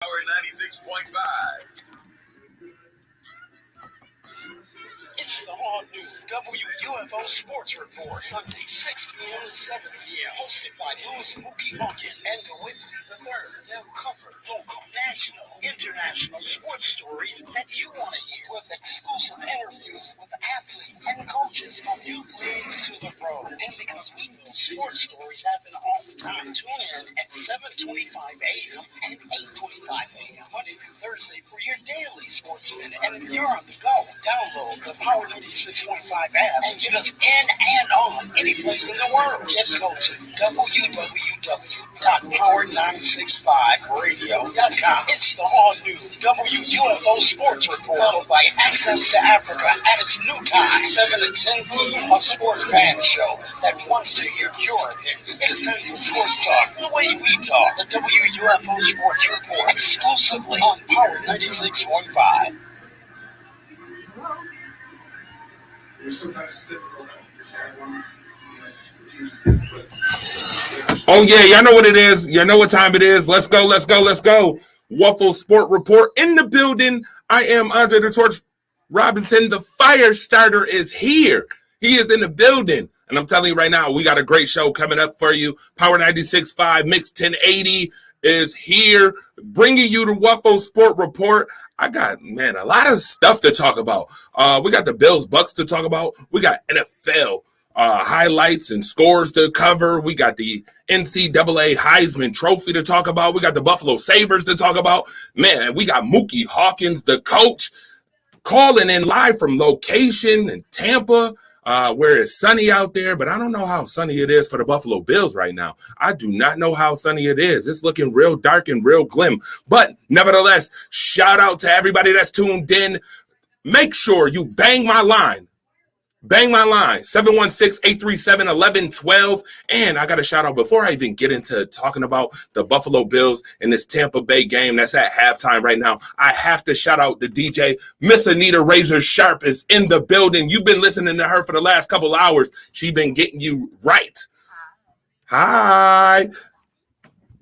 Power 96.5. It's the all-new WUFO Sports Report, Sunday, 6 p.m. to 7 p.m., hosted by Louis Mookie Hawkins and Whitley III. They'll cover local, national, international sports stories that you want to hear, with exclusive interviews with athletes and coaches from youth leagues to the pros. And because we know sports stories happen all the time, tune in at 7:25 a.m. and 8:25 a.m. Monday through Thursday for your daily sports minute. And if you're on the go, download the Power 96.5 app and get us in and on any place in the world. Just go to www.power965radio.com. It's the all-new WUFO Sports Report, followed by Access to Africa at its new time, 7 to 10 p.m. A sports fan show that wants to hear your opinion. It is Sense of Sports Talk, the way we talk. The WUFO Sports Report, exclusively on Power 96.5. Oh yeah, y'all know what it is. Y'all know what time it is. Let's go. WUFO Sport Report in the building. I am Andre the Torch Robinson. The fire starter is here. He is in the building. And I'm telling you right now, we got a great show coming up for you. Power 96.5 Mix 1080 is here, bringing you the WUFO Sport Report. I got, a lot of stuff to talk about. We got the Bills Bucks to talk about. We got NFL highlights and scores to cover. We got the NCAA Heisman Trophy to talk about. We got the Buffalo Sabres to talk about. Man, we got Mookie Hawkins, the coach, calling in live from location in Tampa, where it's sunny out there, but I don't know how sunny it is for the Buffalo Bills right now. I do not know how sunny it is. It's looking real dark and real glim. But nevertheless, shout out to everybody that's tuned in. Make sure you bang my line. 716-837-1112. And I got a shout out before I even get into talking about the Buffalo Bills in this Tampa Bay game that's at halftime right now. I have to shout out the DJ. Miss Anita Razor Sharp is in the building. You've been listening to her for the last couple hours. She's been getting you right. Hi.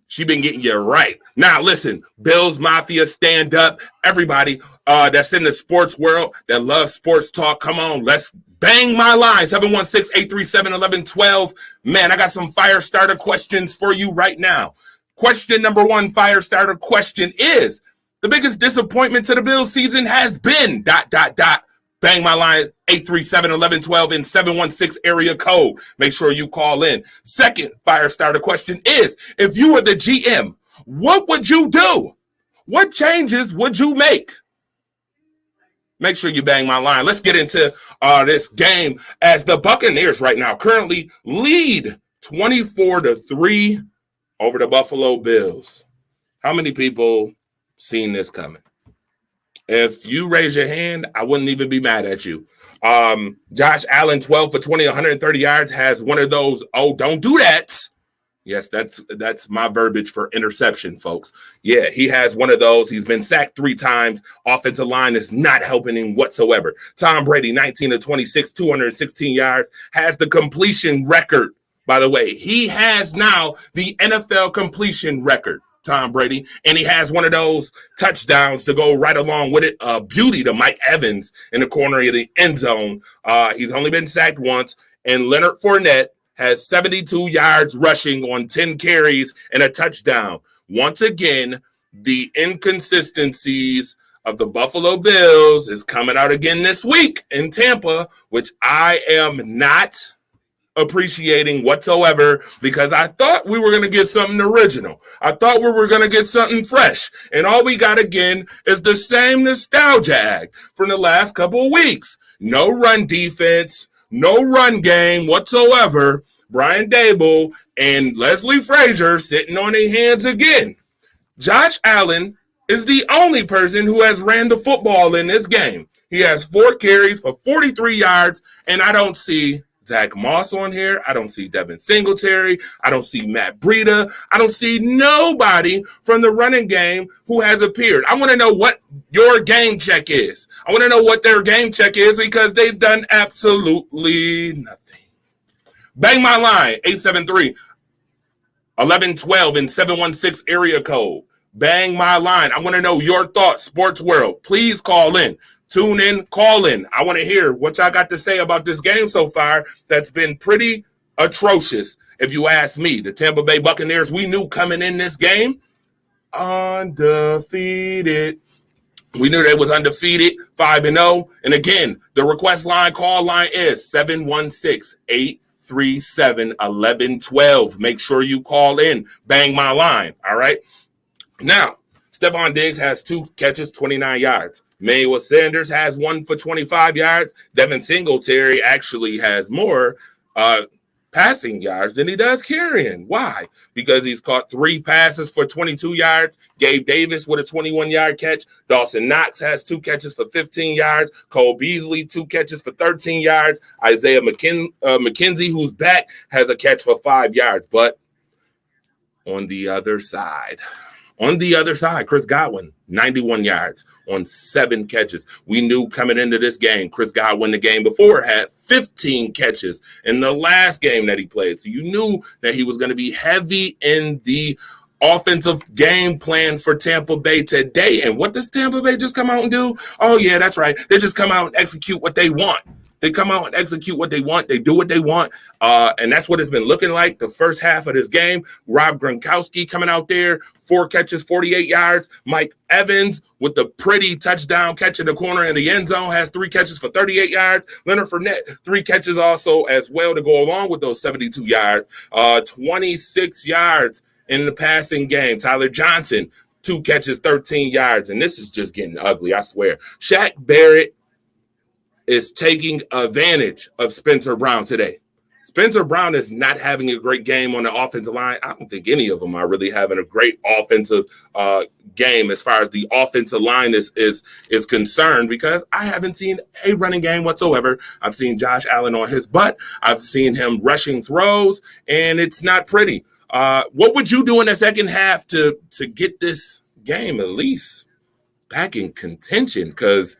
She been getting you right. Now, listen, Bills Mafia, stand up. Everybody that's in the sports world that loves sports talk, come on, let's bang my line, 716-837-1112. Man, I got some fire starter questions for you right now. Question number one, fire starter question is, the biggest disappointment to the Bills season has been, ... Bang my line, 837-1112 in 716 area code. Make sure you call in. Second fire starter question is, if you were the GM, what would you do? What changes would you make? Make sure you bang my line. Let's get into this game as the Buccaneers right now currently lead 24-3 over the Buffalo Bills. How many people seen this coming? If you raise your hand, I wouldn't even be mad at you. Josh Allen, 12 for 20, 130 yards, has one of those, oh, don't do that. Yes, that's my verbiage for interception, folks. Yeah, he has one of those. He's been sacked 3 times. Offensive line is not helping him whatsoever. Tom Brady, 19 to 26, 216 yards, has the completion record. By the way, he has now the NFL completion record, Tom Brady, and he has one of those touchdowns to go right along with it. Beauty to Mike Evans in the corner of the end zone. He's only been sacked once, and Leonard Fournette has 72 yards rushing on 10 carries and a touchdown. Once again, the inconsistencies of the Buffalo Bills is coming out again this week in Tampa, which I am not appreciating whatsoever, because I thought we were going to get something original. I thought we were going to get something fresh. And all we got again is the same nostalgia from the last couple of weeks. No run defense, no run game whatsoever. Brian Dable and Leslie Frazier sitting on their hands again. Josh Allen is the only person who has ran the football in this game. He has 4 carries for 43 yards, and I don't see Zach Moss on here. I don't see Devin Singletary. I don't see Matt Breida. I don't see nobody from the running game who has appeared. I want to know what your game check is. I want to know what their game check is, because they've done absolutely nothing. Bang my line, 873-1112 in 716 area code. Bang my line. I want to know your thoughts, sports world. Please call in. Tune in, call in. I want to hear what y'all got to say about this game so far that's been pretty atrocious. If you ask me, the Tampa Bay Buccaneers, we knew coming in this game, undefeated. We knew they was undefeated, 5-0. And again, the request line, call line is 716-837-1112. Make sure you call in. Bang my line, all right? Now, Stephon Diggs has 2 catches, 29 yards. Emmanuel Sanders has 1 for 25 yards. Devin Singletary actually has more passing yards than he does carrying. Why? Because he's caught 3 passes for 22 yards. Gabe Davis with a 21-yard catch. Dawson Knox has 2 catches for 15 yards. Cole Beasley, 2 catches for 13 yards. Isaiah McKenzie, who's back, has a catch for 5 yards. But on the other side, Chris Godwin, 91 yards on 7 catches. We knew coming into this game, Chris Godwin, the game before, had 15 catches in the last game that he played. So you knew that he was going to be heavy in the offensive game plan for Tampa Bay today. And what does Tampa Bay just come out and do? Oh, yeah, that's right. They just come out and execute what they want. They come out and execute what they want. They do what they want. And that's what it's been looking like the first half of this game. Rob Gronkowski coming out there, 4 catches, 48 yards. Mike Evans with the pretty touchdown catch in the corner in the end zone has 3 catches for 38 yards. Leonard Fournette, 3 catches also as well to go along with those 72 yards. 26 yards in the passing game. Tyler Johnson, 2 catches, 13 yards. And this is just getting ugly, I swear. Shaq Barrett is taking advantage of Spencer Brown today. Spencer Brown is not having a great game on the offensive line. I don't think any of them are really having a great offensive game as far as the offensive line is concerned, because I haven't seen a running game whatsoever. I've seen Josh Allen on his butt. I've seen him rushing throws, and it's not pretty. What would you do in the second half to get this game at least back in contention? Because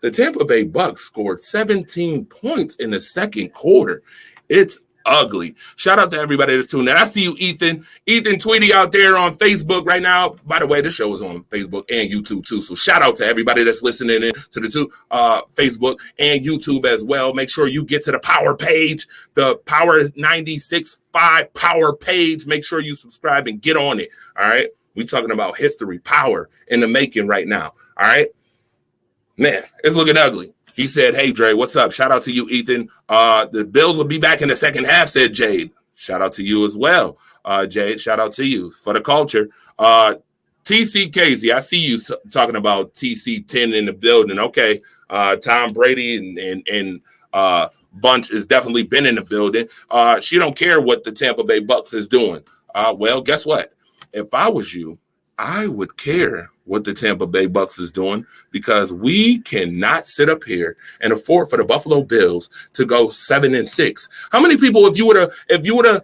the Tampa Bay Bucks scored 17 points in the second quarter. It's ugly. Shout out to everybody that's tuning in. I see you, Ethan. Ethan Tweedy out there on Facebook right now. By the way, this show is on Facebook and YouTube too. So shout out to everybody that's listening in to the two Facebook and YouTube as well. Make sure you get to the Power page, the Power 96.5 Power page. Make sure you subscribe and get on it. All right. We're talking about history, power in the making right now. All right. Man, it's looking ugly. He said, hey, Dre, what's up? Shout out to you, Ethan. The Bills will be back in the second half, said Jade. Shout out to you as well, Jade. Shout out to you for the culture. TC Casey, I see you talking about TC10 in the building. Okay. Tom Brady and Bunch has definitely been in the building. She don't care what the Tampa Bay Bucks is doing. Well, guess what? If I was you, I would care what the Tampa Bay Bucks is doing, because we cannot sit up here and afford for the Buffalo Bills to go 7-6. How many people, if you would have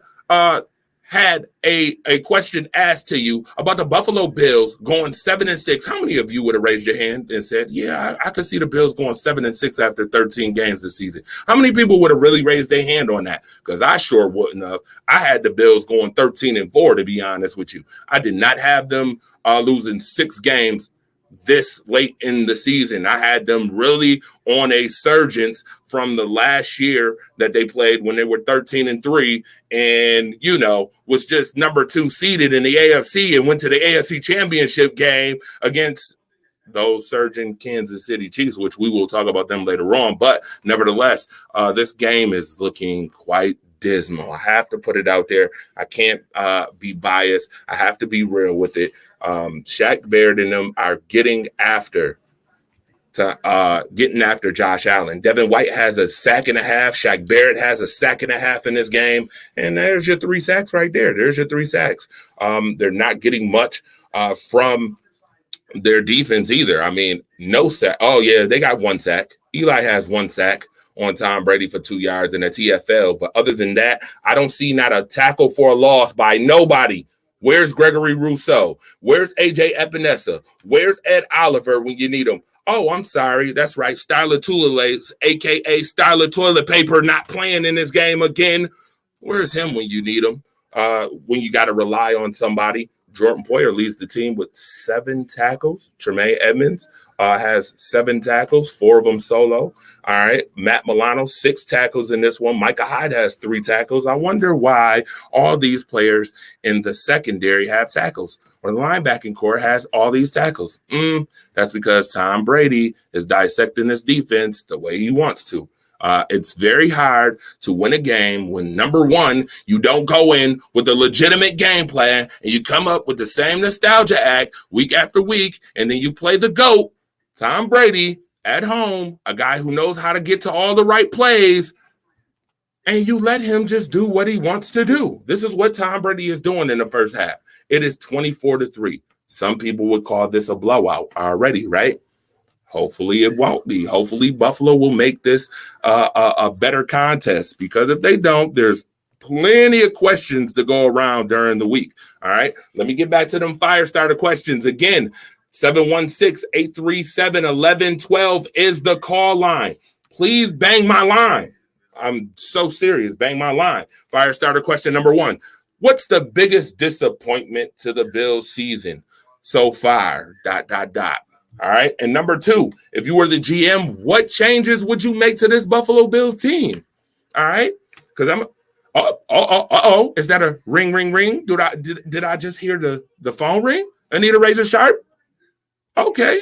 had a question asked to you about the Buffalo Bills going 7-6, how many of you would have raised your hand and said, yeah, I could see the Bills going 7-6 after 13 games this season? How many people would have really raised their hand on that? Because I sure wouldn't have. I had the Bills going 13-4, to be honest with you. I did not have them losing 6 games this late in the season. I had them really on a surgence from the last year that they played when they were 13-3 and, you know, was just number 2 seeded in the AFC and went to the AFC championship game against those surging Kansas City Chiefs, which we will talk about them later on. But nevertheless, this game is looking quite dismal. I have to put it out there. I can't be biased. I have to be real with it. Shaq Barrett and them are getting after Josh Allen. Devin White has a sack and a half. Shaq Barrett has a sack and a half in this game. And there's your 3 sacks right there. There's your 3 sacks. They're not getting much from their defense either. I mean, no sack. Oh, yeah, they got 1 sack. Eli has 1 sack on Tom Brady for 2 yards in a TFL. But other than that, I don't see not a tackle for a loss by nobody. Where's Gregory Rousseau? Where's AJ Epinesa? Where's Ed Oliver when you need him? Oh, I'm sorry. That's right. Styler Tulele, a.k.a. Styler Toilet Paper, not playing in this game again. Where's him when you need him? When you got to rely on somebody? Jordan Poyer leads the team with 7 tackles. Tremaine Edmonds has 7 tackles, 4 of them solo. All right. Matt Milano, 6 tackles in this one. Micah Hyde has 3 tackles. I wonder why all these players in the secondary have tackles, or the linebacking core has all these tackles. That's because Tom Brady is dissecting this defense the way he wants to. It's very hard to win a game when, number one, you don't go in with a legitimate game plan and you come up with the same nostalgia act week after week, and then you play the GOAT, Tom Brady, at home, a guy who knows how to get to all the right plays, and you let him just do what he wants to do. This is what Tom Brady is doing in the first half. It is 24-3. Some people would call this a blowout already, right? Hopefully it won't be. Hopefully Buffalo will make this a better contest, because if they don't, there's plenty of questions to go around during the week. All right, let me get back to them fire starter questions. Again, 716-837-1112 is the call line. Please bang my line. I'm so serious. Bang my line. Fire starter question number 1. What's the biggest disappointment to the Bills season so far? ... All right. And number 2, if you were the GM, what changes would you make to this Buffalo Bills team? All right. Because I'm is that a ring, ring, ring? Did I just hear the phone ring? Anita Razor Sharp? Okay.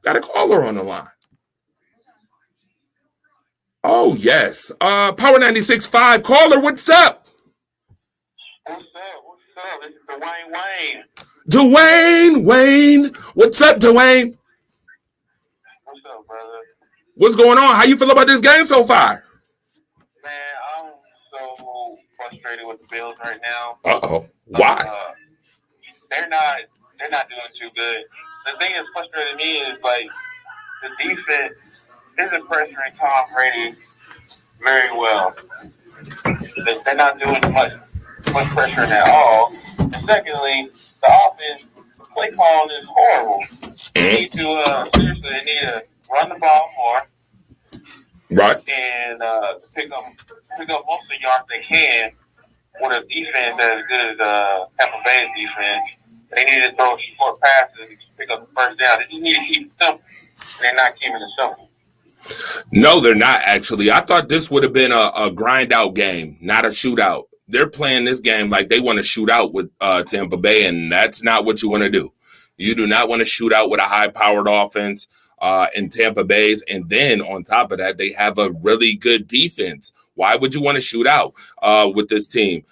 Got a caller on the line. Oh, yes. Power 96.5 caller, what's up? What's up? This is Dwayne Wayne. Dwayne Wayne. What's up, Dwayne? What's up, brother? What's going on? How you feel about this game so far? Man, I'm so frustrated with the Bills right now. Uh-oh. Why? They're not doing too good. The thing that's frustrating me is, like, the defense isn't pressuring Tom Brady very well. They're not doing much pressuring at all. And secondly, the offense, the play calling is horrible. They need to seriously, they need to run the ball more, Right. and pick up most of the yards they can with a defense as good as Tampa Bay's defense. They need to throw short passes and pick up the first down. They just need to keep it simple. They're not keeping it simple. No, they're not, actually. I thought this would have been a grind-out game, not a shootout. They're playing this game like they want to shoot out with Tampa Bay, and that's not what you want to do. You do not want to shoot out with a high-powered offense in Tampa Bay's, and then on top of that, they have a really good defense. Why would you want to shoot out with this team?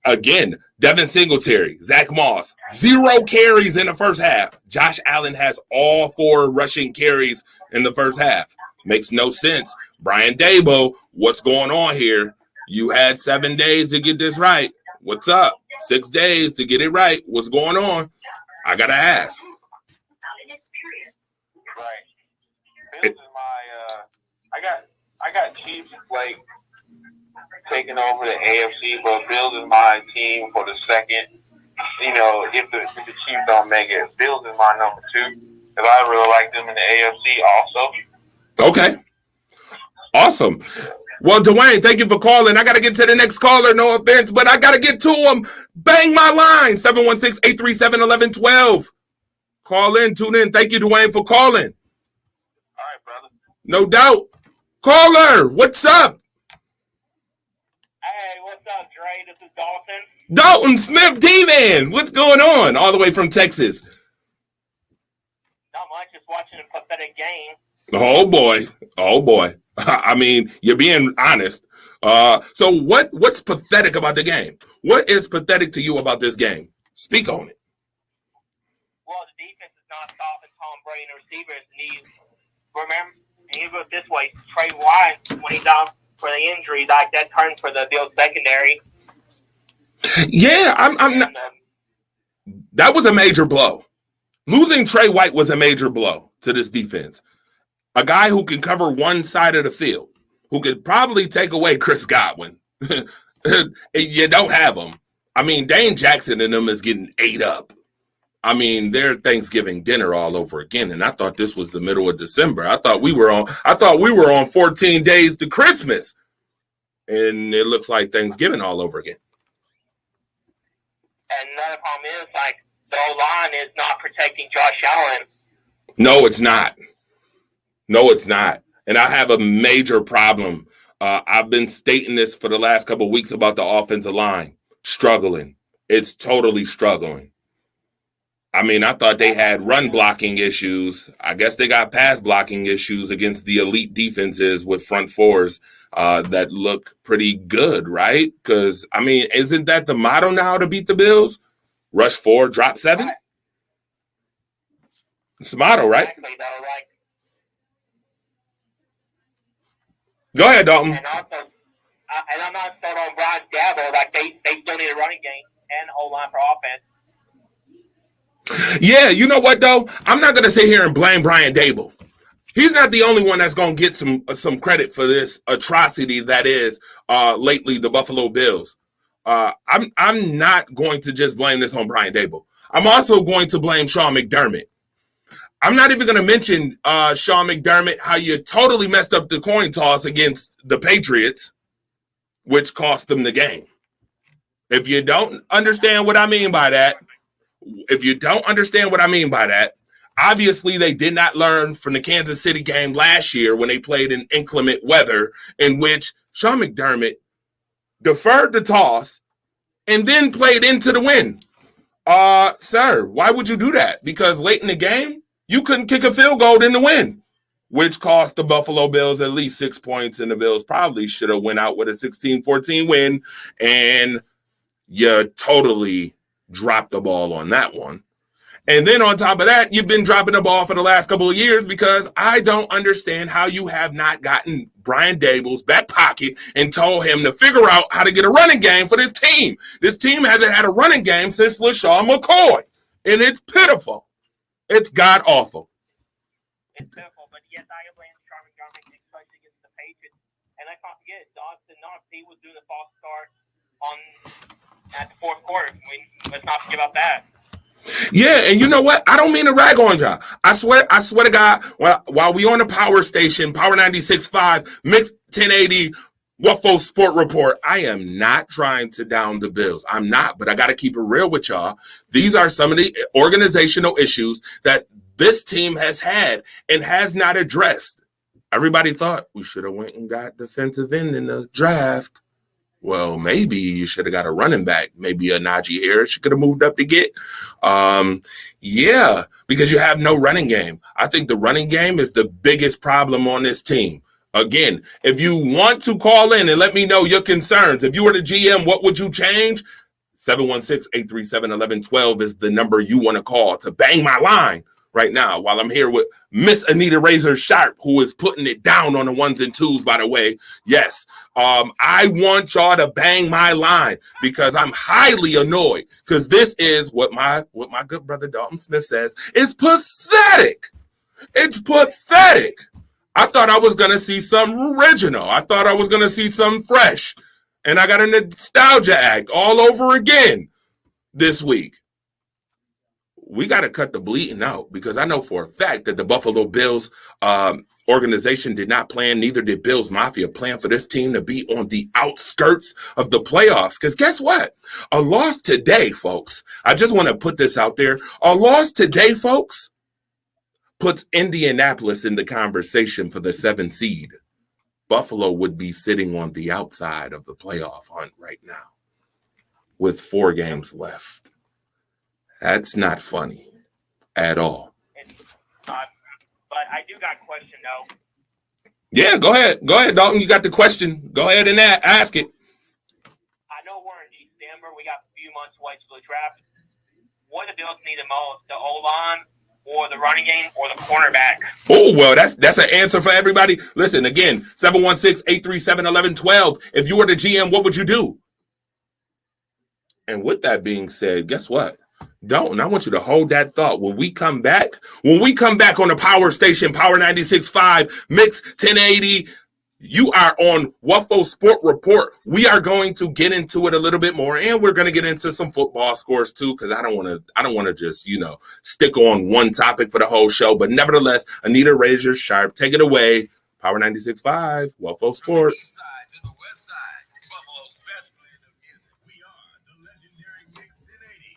Again, Devin Singletary, Zach Moss, 0 carries in the first half. Josh Allen has all 4 rushing carries in the first half. Makes no sense. Brian Daboll, what's going on here? You had 7 days to get this right. What's up? 6 days to get it right. What's going on? I gotta ask. Right. Bills is my I got Chiefs like taking over the AFC, but Bills is my team for the second. You know, if the Chiefs don't make it, Bills is my number 2. Because I really like them in the AFC also. Okay. Awesome. Well, Dwayne, thank you for calling. I got to get to the next caller. No offense, but I got to get to him. Bang my line. 716-837-1112. Call in, tune in. Thank you, Dwayne, for calling. All right, brother. No doubt. Caller, what's up? Hey, what's up, Dre? This is Dalton. Dalton Smith, D-Man. What's going on? All the way from Texas. Not much, just watching a pathetic game. Oh, boy. Oh, boy. I mean, you're being honest. So what's pathetic about the game? What is pathetic to you about this game? Speak on it. Well, the defense is not stopping Tom Brady, and the receivers need. Remember, and you put it this way: Trey White, when he's down for the injury, like that turned for the Bills secondary. Yeah, I'm not. That was a major blow. Losing Trey White was a major blow to this defense. A guy who can cover one side of the field, who could probably take away Chris Godwin. You don't have him. I mean, Dane Jackson and them is getting ate up. I mean, they're Thanksgiving dinner all over again, and I thought this was the middle of December. I thought we were on 14 days to Christmas, and it looks like Thanksgiving all over again. And another problem is, like, the O-line is not protecting Josh Allen. No, it's not. No, it's not. And I have a major problem. I've been stating this for the last couple of weeks about the offensive line. Struggling. It's totally struggling. I mean, I thought they had run blocking issues. I guess they got pass blocking issues against the elite defenses with front fours that look pretty good, right? Because, I mean, isn't that the motto now to beat the Bills? Rush 4, drop 7? Right. It's the motto, right? Exactly, though, like, Go ahead, Dalton. and also, and I'm not sold on Brian Dabble. Like, they still need a running game and O-line for offense. Yeah, you know what, though? I'm not going to sit here and blame Brian Dable. He's not the only one that's going to get some credit for this atrocity that is lately the Buffalo Bills. I'm not going to just blame this on Brian Dable. I'm also going to blame Sean McDermott. I'm not even going to mention Sean McDermott, how you totally messed up the coin toss against the Patriots, which cost them the game. If you don't understand what I mean by that, obviously they did not learn from the Kansas City game last year when they played in inclement weather, in which Sean McDermott deferred the toss and then played into the win. Sir, why would you do that? Because late in the game, you couldn't kick a field goal in the win, which cost the Buffalo Bills at least 6 points, and the Bills probably should have went out with a 16-14 win, and you totally dropped the ball on that one. And then on top of that, you've been dropping the ball for the last couple of years, because I don't understand how you have not gotten Brian Dable's back pocket and told him to figure out how to get a running game for this team. This team hasn't had a running game since LaShawn McCoy, and it's pitiful. It's god-awful. It's pitiful, but yes, I blame Sean McDermott, especially against the Patriots. And let's not forget, Dawson Knox, he was doing the false start at the fourth quarter. Let's not forget about that. Yeah, and you know what? I don't mean to rag on y'all. I swear to God, while we on the power station, Power 96.5, Mix 1080, WUFO Sport Report, I am not trying to down the Bills. I'm not, but I got to keep it real with y'all. These are some of the organizational issues that this team has had and has not addressed. Everybody thought we should have went and got defensive end in the draft. Well, maybe you should have got a running back, maybe a Najee Harris. You could have moved up to get. Yeah, because you have no running game. I think the running game is the biggest problem on this team. Again, if you want to call in and let me know your concerns, if you were the GM, what would you change? 716-837-1112 is the number you want to call to bang my line right now while I'm here with Miss Anita Razor Sharp, who is putting it down on the ones and twos, by the way. Yes, I want y'all to bang my line because I'm highly annoyed, because this is what my good brother Dalton Smith says is pathetic. It's pathetic. I thought I was going to see something original. I thought I was going to see something fresh. And I got a nostalgia act all over again this week. We got to cut the bleeding out, because I know for a fact that the Buffalo Bills organization did not plan, neither did Bills Mafia plan for this team to be on the outskirts of the playoffs. Because guess what? A loss today, folks, I just want to put this out there. A loss today, folks, puts Indianapolis in the conversation for the 7th seed. Buffalo would be sitting on the outside of the playoff hunt right now with 4 games left. That's not funny at all. But I do got a question, though. Yeah, go ahead. Go ahead, Dalton. You got the question. Go ahead and ask it. I know we're in December. We got a few months away to the draft. What do the Bills need the most? The O-line, or the running game, or the cornerback? Oh, well, that's an answer for everybody. Listen, again, 716-837-1112. If you were the GM, what would you do? And with that being said, guess what? Dalton, I want you to hold that thought. When we come back on the power station, Power 96.5, Mix 1080, you are on WUFO Sport Report. We are going to get into it a little bit more, and we're going to get into some football scores too, because I don't want to just, stick on one topic for the whole show. But nevertheless, Anita Razor Sharp, take it away. Power 96.5, WUFO Sports. To the west side, Buffalo's best blend of music. We are the legendary Mix 1080.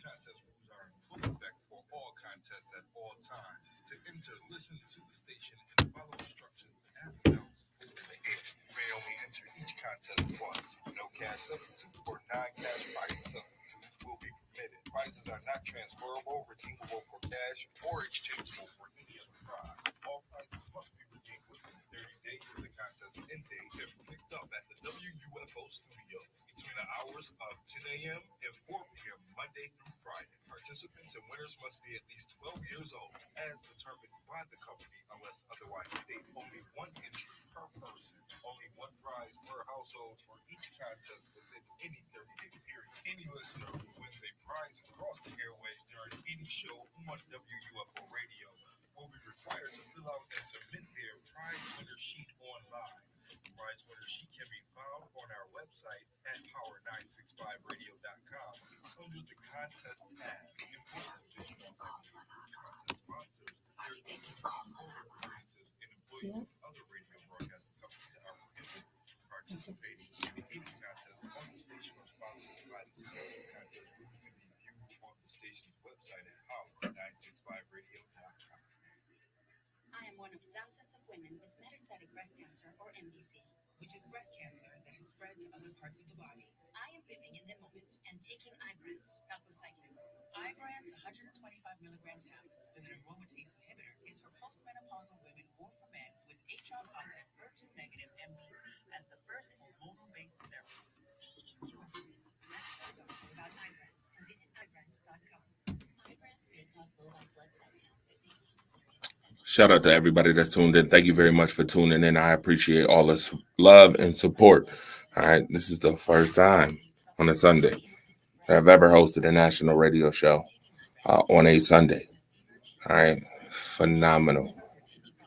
contest rules are in full effect for all contests at all times. To enter, listen to the station and follow instructions as announced over the air. You may only enter each contest once. No cash substitutes or non-cash prize substitutes will be permitted. Prizes are not transferable, redeemable for cash, or exchangeable for any other prize. All prizes must be redeemed within 30 days of the contest end date and picked up at the WUFO studio between the hours of 10 a.m. and 4 p.m. Monday through Friday. Participants and winners must be at least 12 years old, as determined by the company, unless otherwise stated. Only one entry per person, only one prize per household for each contest within any 30-day period. Any listener who wins a prize across the airwaves during any show on WUFO radio will be required to fill out and submit their prize winner sheet online. The prize winner sheet can be found on our website at power965radio.com under the contest tab. Important additional contest sponsors, their agencies, owner creatives, and employees of other radio broadcasting companies are prohibited participating in any contest on the station or sponsored by the station. Contest rules can be viewed on the station's website at power965radio.com. I am one of thousands of women with metastatic breast cancer, or MBC, which is breast cancer that has spread to other parts of the body. I am living in the moment and taking Ibrance, palbociclib. Ibrance 125 milligram tablets with an aromatase inhibitor is for postmenopausal women or for men with HR-positive, HER2-negative MBC as the first hormonal-based therapy. About Ibrance, and visit Ibrance.com. Ibrance may cause low white blood cell counts, but may lead to serious infection. Shout out to everybody that's tuned in. Thank you very much for tuning in. I appreciate all the love and support. All right, this is the first time on a Sunday that I've ever hosted a national radio show on a Sunday. All right, phenomenal.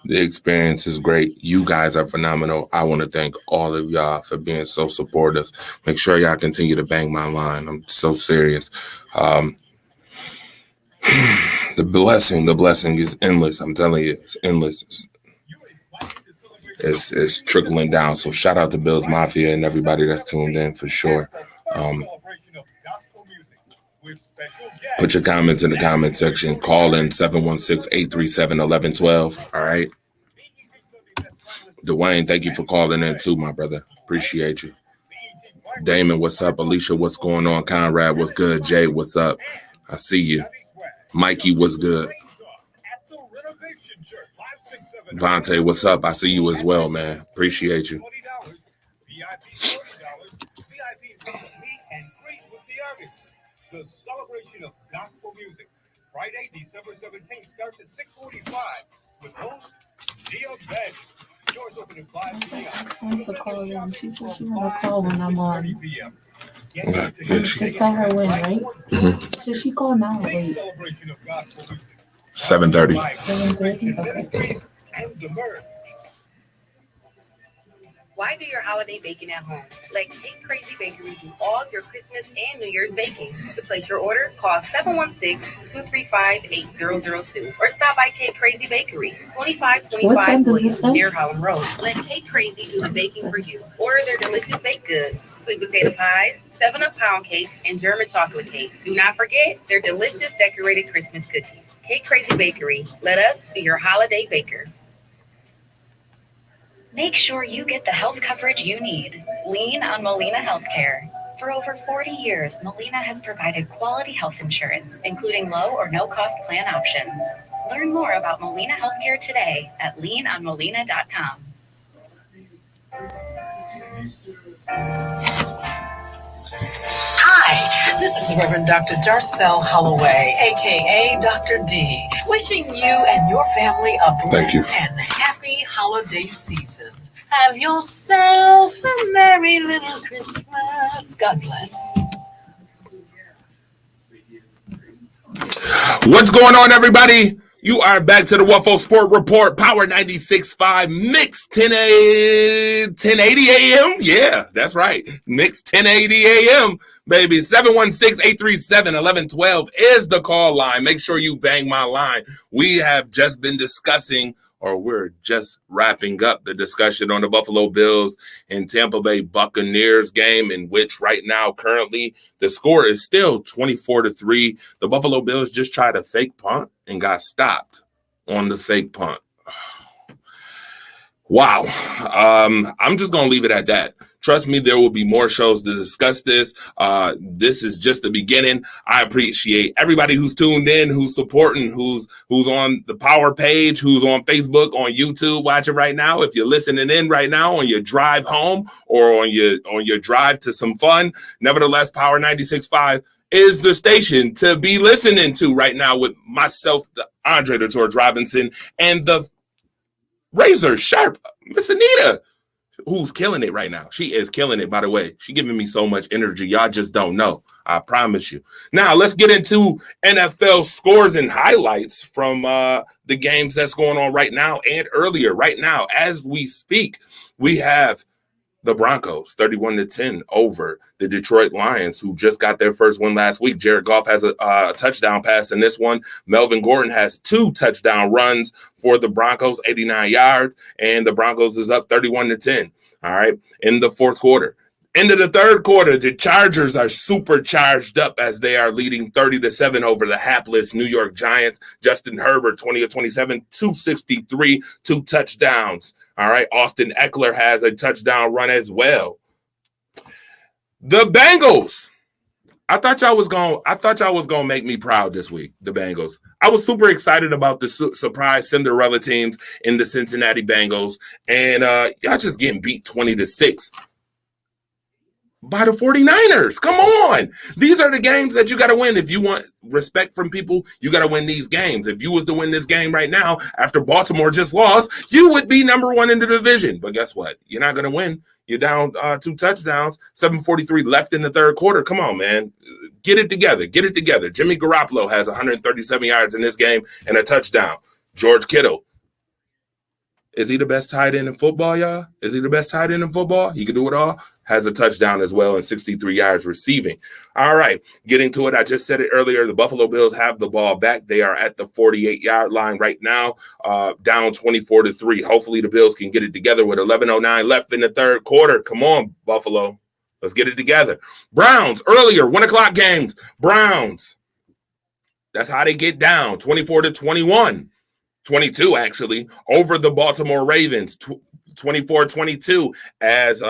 The experience is great. You guys are phenomenal. I want to thank all of y'all for being so supportive. Make sure y'all continue to bang my line. I'm so serious. The blessing is endless. I'm telling you, it's endless. It's trickling down. So shout out to Bills Mafia and everybody that's tuned in for sure. Put your comments in the comment section. Call in 716-837-1112. All right. Dwayne, thank you for calling in too, my brother. Appreciate you. Damon, what's up? Alicia, what's going on? Conrad, what's good? Jay, what's up? I see you. Mikey, what's good? Vontae, what's up? I see you as well, man. Appreciate you. The celebration of gospel music. Friday, December 17th starts at 6:45 with host Gia Bed. Doors open at 5 p.m. She wants to call them. She said she want to call when I'm on. Yeah, Just tell her when, right? Mhm. Should she call now? Wait. 7:30. 7:30? Okay. And the murder. Why do your holiday baking at home? Let Cake Crazy Bakery do all your Christmas and New Year's baking. To place your order, call 716-235-8002 or stop by Cake Crazy Bakery, What time 2525 does this start? near Holland Road. Let Cake Crazy do the baking for you. Order their delicious baked goods, sweet potato pies, 7-Up pound cakes, and German chocolate cake. Do not forget their delicious decorated Christmas cookies. Cake Crazy Bakery. Let us be your holiday baker. Make sure you get the health coverage you need. Lean on Molina Healthcare. For over 40 years, Molina has provided quality health insurance, including low or no-cost plan options. Learn more about Molina Healthcare today at leanonmolina.com. Hi, this is the Reverend Dr. Darcel Holloway, aka Dr. D, wishing you and your family a Thank you. blessed and happy holiday season. Have yourself a merry little Christmas. God bless. What's going on, everybody? You are back to the WUFO Sport Report, Power 96.5, Mix 1080 a.m. Yeah, that's right. Mix 1080 a.m., baby. 716-837-1112 is the call line. Make sure you bang my line. We have just been discussing or we're just wrapping up the discussion on the Buffalo Bills and Tampa Bay Buccaneers game, in which right now, currently, the score is still 24-3. The Buffalo Bills just tried a fake punt and got stopped on the fake punt. Wow. I'm just going to leave it at that. Trust me, there will be more shows to discuss this. This is just the beginning. I appreciate everybody who's tuned in, who's supporting, who's on the Power page, who's on Facebook, on YouTube watching right now. If you're listening in right now on your drive home or on your drive to some fun, nevertheless, Power 96.5 is the station to be listening to right now with myself, the Andre the Torch Robinson, and the razor sharp Miss Anita, who's killing it right now. She is killing it, by the way. She's giving me so much energy. Y'all just don't know. I promise you. Now, let's get into NFL scores and highlights from the games that's going on right now and earlier. Right now, as we speak, we have the Broncos 31-10 over the Detroit Lions, who just got their first win last week. Jared Goff has a touchdown pass in this one. Melvin Gordon has 2 touchdown runs for the Broncos, 89 yards, and the Broncos is up 31-10. All right, in the fourth quarter. Into the third quarter, the Chargers are super charged up as they are leading 30-7 over the hapless New York Giants. Justin Herbert, 20 of 27, 263, 2 touchdowns. All right, Austin Eckler has a touchdown run as well. The Bengals. I thought y'all was gonna make me proud this week. The Bengals. I was super excited about the surprise Cinderella teams in the Cincinnati Bengals, and y'all just getting beat 20-6. By the 49ers. Come on. These are the games that you got to win. If you want respect from people, you got to win these games. If you was to win this game right now after Baltimore just lost, you would be number 1 in the division. But guess what? You're not going to win. You're down 2 touchdowns, 7:43 left in the third quarter. Come on, man. Get it together. Get it together. Jimmy Garoppolo has 137 yards in this game and a touchdown. George Kittle. Is he the best tight end in football, y'all? Is he the best tight end in football? He can do it all. Has a touchdown as well and 63 yards receiving. All right, getting to it. I just said it earlier. The Buffalo Bills have the ball back. They are at the 48-yard line right now, down 24-3. Hopefully the Bills can get it together with 11:09 left in the third quarter. Come on, Buffalo. Let's get it together. Browns, earlier, 1 o'clock games. Browns. That's how they get down, 24-21. 22, actually, over the Baltimore Ravens, 24-22, as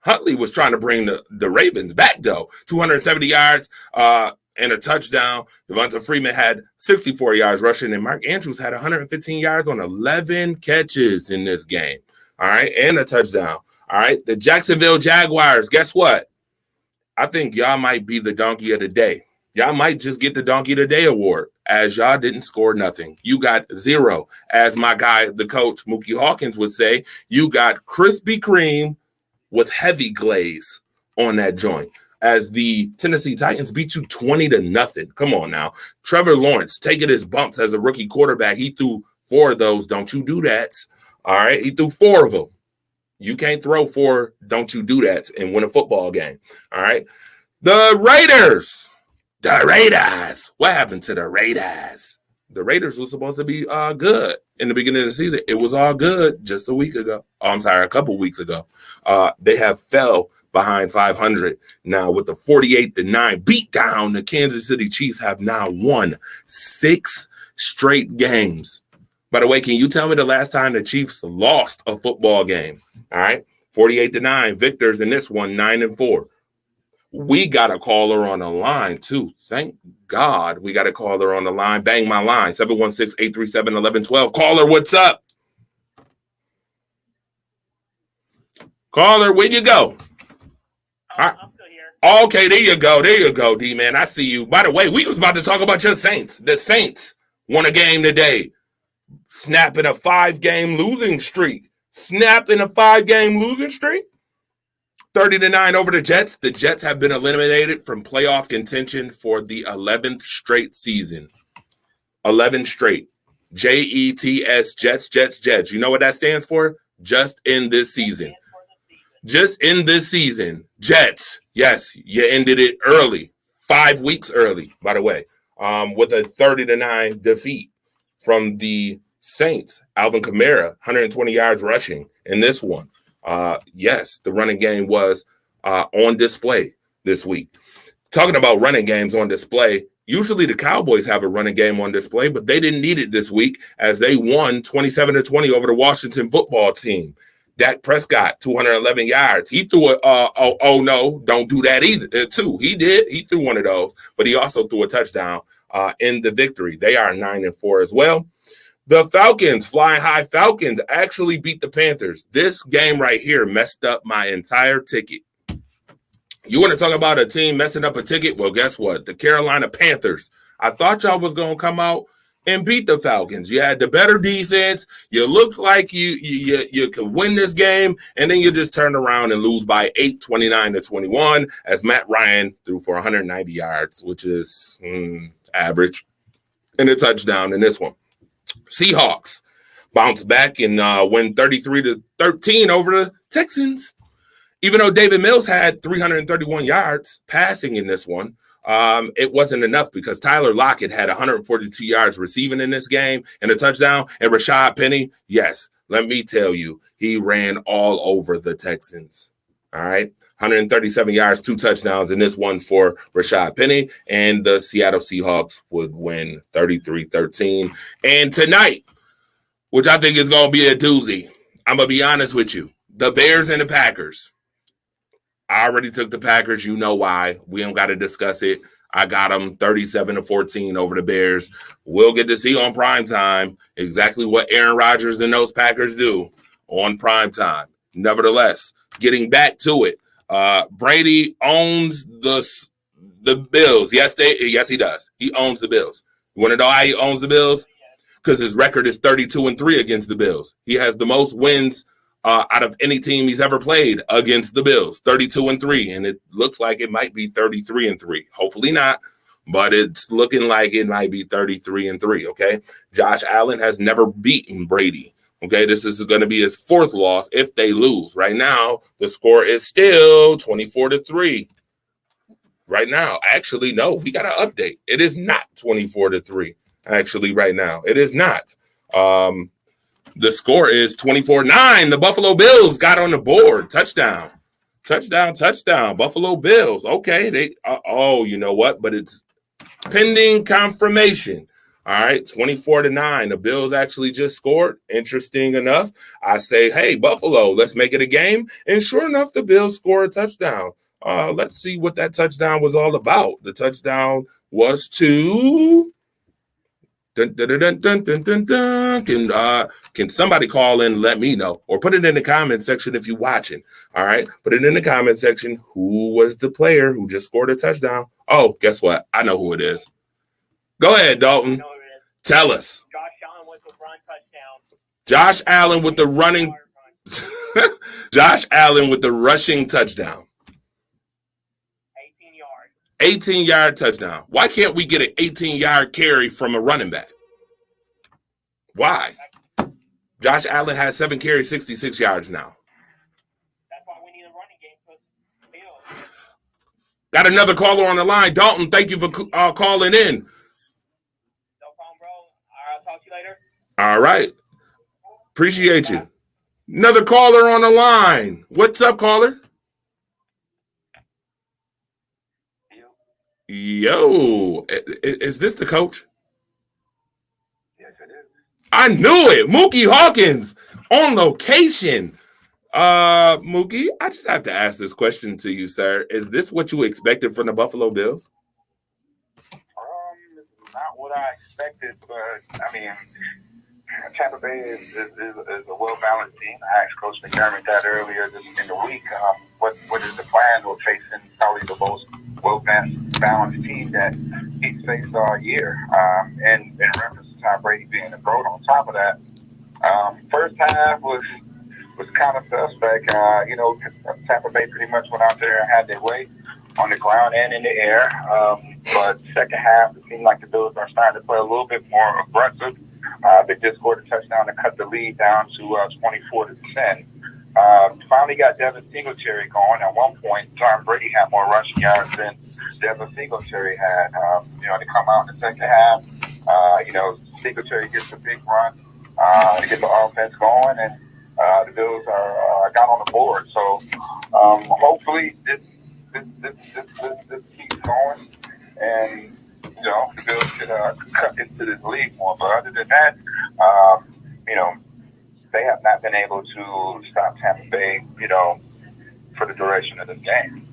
Huntley was trying to bring the Ravens back, though. 270 yards and a touchdown. Devonta Freeman had 64 yards rushing, and Mark Andrews had 115 yards on 11 catches in this game. All right, and a touchdown. All right, the Jacksonville Jaguars, guess what? I think y'all might be the donkey of the day. Y'all might just get the Donkey of the Day award, as y'all didn't score nothing. You got 0. As my guy, the coach, Mookie Hawkins, would say, you got Krispy Kreme with heavy glaze on that joint. As the Tennessee Titans beat you 20-0. Come on now. Trevor Lawrence taking his bumps as a rookie quarterback. He threw 4 of those. Don't you do that. All right. He threw 4 of them. You can't throw 4 don't you do that and win a football game. All right. The Raiders. The Raiders. What happened to the Raiders? The Raiders was supposed to be good in the beginning of the season. It was all good just a week ago. Oh, I'm sorry, a couple weeks ago. They have fell behind 500 now with the 48-9 beatdown. The Kansas City Chiefs have now won 6 straight games. By the way, can you tell me the last time the Chiefs lost a football game? All right, 48-9 victors in this one, 9-4. We got a caller on the line, too. Thank God we got a caller on the line. Bang my line, 716-837-1112. Caller, what's up? Caller, where'd you go? I'm still here. Okay, there you go. There you go, D-Man. I see you. By the way, we was about to talk about your Saints. The Saints won a game today, snapping a 5-game losing streak. 30-9 over the Jets. The Jets have been eliminated from playoff contention for the 11th straight season. 11 straight. Jets, Jets. You know what that stands for? Just in this season. Just in this season. Jets. Yes, you ended it early. 5 weeks early, by the way, with a 30-9 defeat from the Saints, Alvin Kamara, 120 yards rushing in this one. Yes, the running game was on display this week. Talking about running games on display, usually the Cowboys have a running game on display, but they didn't need it this week as they won 27-20 over the Washington football team. Dak Prescott, 211 yards. He threw oh no, don't do that either, too. He did. He threw one of those, but he also threw a touchdown in the victory. They are 9-4 as well. The Falcons, Flying High Falcons, actually beat the Panthers. This game right here messed up my entire ticket. You want to talk about a team messing up a ticket? Well, guess what? The Carolina Panthers. I thought y'all was going to come out and beat the Falcons. You had the better defense. You looked like you could win this game, and then you just turned around and lose by 8, 29-21, as Matt Ryan threw for 190 yards, which is average, and a touchdown in this one. Seahawks bounce back and win 33-13 over the Texans. Even though David Mills had 331 yards passing in this one, it wasn't enough because Tyler Lockett had 142 yards receiving in this game and a touchdown. And Rashad Penny, yes, let me tell you, he ran all over the Texans. All right, 137 yards, 2 touchdowns in this one for Rashad Penny. And the Seattle Seahawks would win 33-13. And tonight, which I think is going to be a doozy, I'm going to be honest with you, the Bears and the Packers. I already took the Packers. You know why. We don't got to discuss it. I got them 37-14 over the Bears. We'll get to see on primetime exactly what Aaron Rodgers and those Packers do on primetime. Nevertheless, getting back to it, Brady owns the Bills. Yes, he does. He owns the Bills. You want to know how he owns the Bills? Because his record is 32-3 against the Bills. He has the most wins out of any team he's ever played against the Bills, 32-3, and it looks like it might be 33-3. Hopefully not, but it's looking like it might be 33-3. Okay, Josh Allen has never beaten Brady. Okay, this is going to be his 4th loss if they lose. Right now, the score is still 24-3. Right now, actually, no, we got to update. It is not 24-3. Actually, right now, it is not. The score is 24-9. The Buffalo Bills got on the board. Touchdown. Buffalo Bills. Okay. You know what? But it's pending confirmation. All right. 24-9. The Bills actually just scored. Interesting enough. I say, hey, Buffalo, let's make it a game. And sure enough, the Bills score a touchdown. Let's see what that touchdown was all about. The touchdown was to... Can somebody call in and let me know, or put it in the comment section if you're watching? All right, put it in the comment section. Who was the player who just scored a touchdown? Oh, guess what? I know who it is. Go ahead, Dalton. Tell us. Josh Allen with the run touchdown. Josh Allen with the running. Josh Allen with the rushing touchdown. 18-yard touchdown. Why can't we get an 18-yard carry from a running back? Why? Josh Allen has 7 carries, 66 yards now. That's why we need a running game for Bills. Got another caller on the line. Dalton, thank you for calling in. No problem, bro. I'll talk to you later. All right. Appreciate you. Another caller on the line. What's up, caller? Yo, is this the coach? Yes, it is. I knew it. Mookie Hawkins on location. Mookie, I just have to ask this question to you, sir. Is this what you expected from the Buffalo Bills? Not what I expected, but I mean, Tampa Bay is a well-balanced team. I asked Coach McDermott that earlier in the week. What is the plan? We're facing probably the most well-balanced team that he's faced all year. And in reference to Tom Brady being the GOAT, on top of that, first half was kind of suspect. Tampa Bay pretty much went out there and had their way on the ground and in the air. But second half, it seemed like the Bills are starting to play a little bit more aggressive. They just scored a touchdown to cut the lead down to 24-10. Finally got Devin Singletary going. At one point, Tom Brady had more rushing yards than Devin Singletary had. To come out in the second half, Singletary gets a big run to get the offense going, and the Bills are got on the board. So hopefully this keeps going, and the Bills should cut into this league more. But other than that, they have not been able to stop Tampa Bay, for the duration of this game.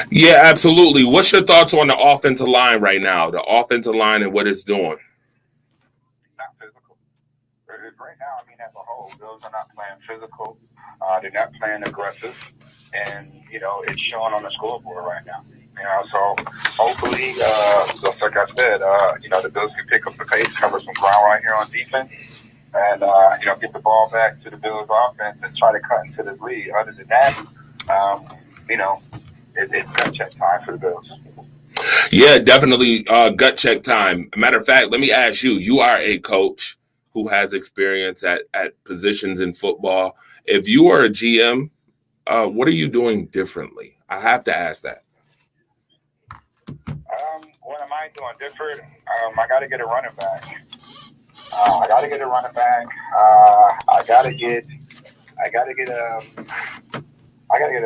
Yeah, absolutely. What's your thoughts on the offensive line right now? The offensive line and what it's doing? Not physical. Right now, I mean, as a whole, Bills are not playing physical. They're not playing aggressive, and it's showing on the scoreboard right now. So hopefully, just like I said, the Bills can pick up the pace, cover some ground right here on defense, and get the ball back to the Bills offense and try to cut into this lead. Other than that, it's gut check time for the Bills. Yeah, definitely gut check time. Matter of fact, let me ask you. You are a coach who has experience at positions in football. If you are a GM, what are you doing differently? I have to ask that. What am I doing different? I got to get a running back. I got to get a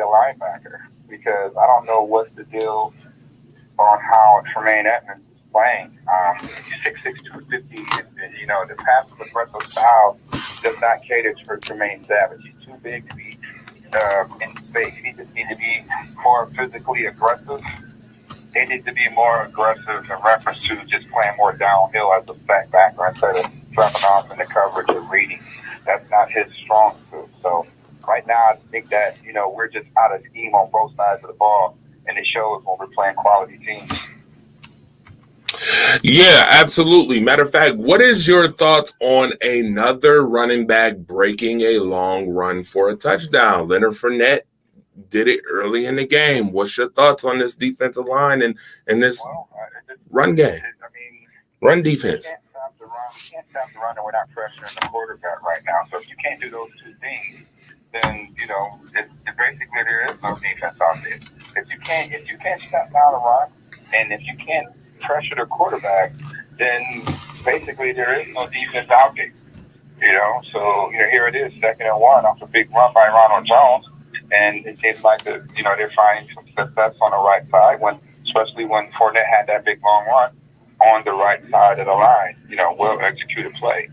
linebacker, because I don't know what's the deal on how Tremaine Edmonds is playing. 6'6", 250, the passive aggressive style does not cater for Tremaine Savage. He's too big to be in space. He just needs to be more physically aggressive. They need to be more aggressive in reference to just playing more downhill as a backer instead of dropping off in the coverage or reading. That's not his strong suit. So right now, I think that, we're just out of scheme on both sides of the ball, and it shows when we're playing quality teams. Yeah, absolutely. Matter of fact, what is your thoughts on another running back breaking a long run for a touchdown? Leonard Fournette did it early in the game. What's your thoughts on this defensive line and this run game? Run defense. We can't stop the run, and we're not pressuring the quarterback right now. So if you can't do those two things, then basically there is no defense out there. If you can't stop down the run, and if you can't pressure the quarterback, then basically there is no defense out there. So here it is, 2nd and 1 off a big run by Ronald Jones, and it seems like they're finding some success on the right side, especially when Fournette had that big long run on the right side of the line. Well executed play.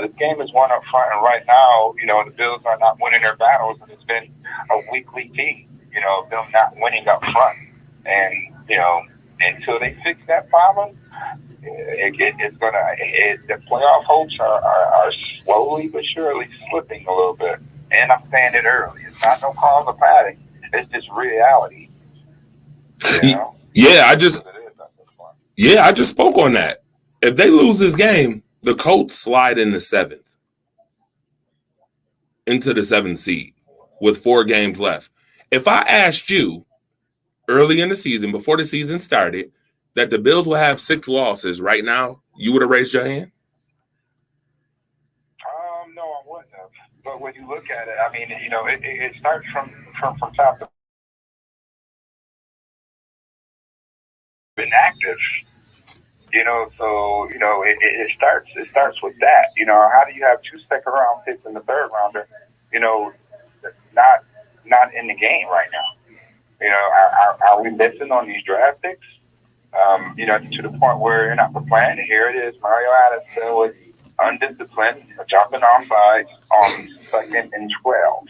This game is won up front, and right now, the Bills are not winning their battles, and it's been a weekly theme. Them not winning up front, and until they fix that problem, the playoff hopes are slowly but surely slipping a little bit. And I'm saying it early. It's not no cause of panic. It's just reality. Yeah, I just spoke on that. If they lose this game, the Colts slide into the 7th seed with 4 games left. If I asked you early in the season, before the season started, that the Bills will have 6 losses right now, you would have raised your hand? No, I wouldn't have. But when you look at it, I mean, it starts from top to inactive. So it starts with that. How do you have 2 second-round picks in the 3rd rounder? Not in the game right now. Are we missing on these draft picks? To the point where you're not preparing. And here it is, Mario Addison was undisciplined, jumping off sides on 2nd and 12.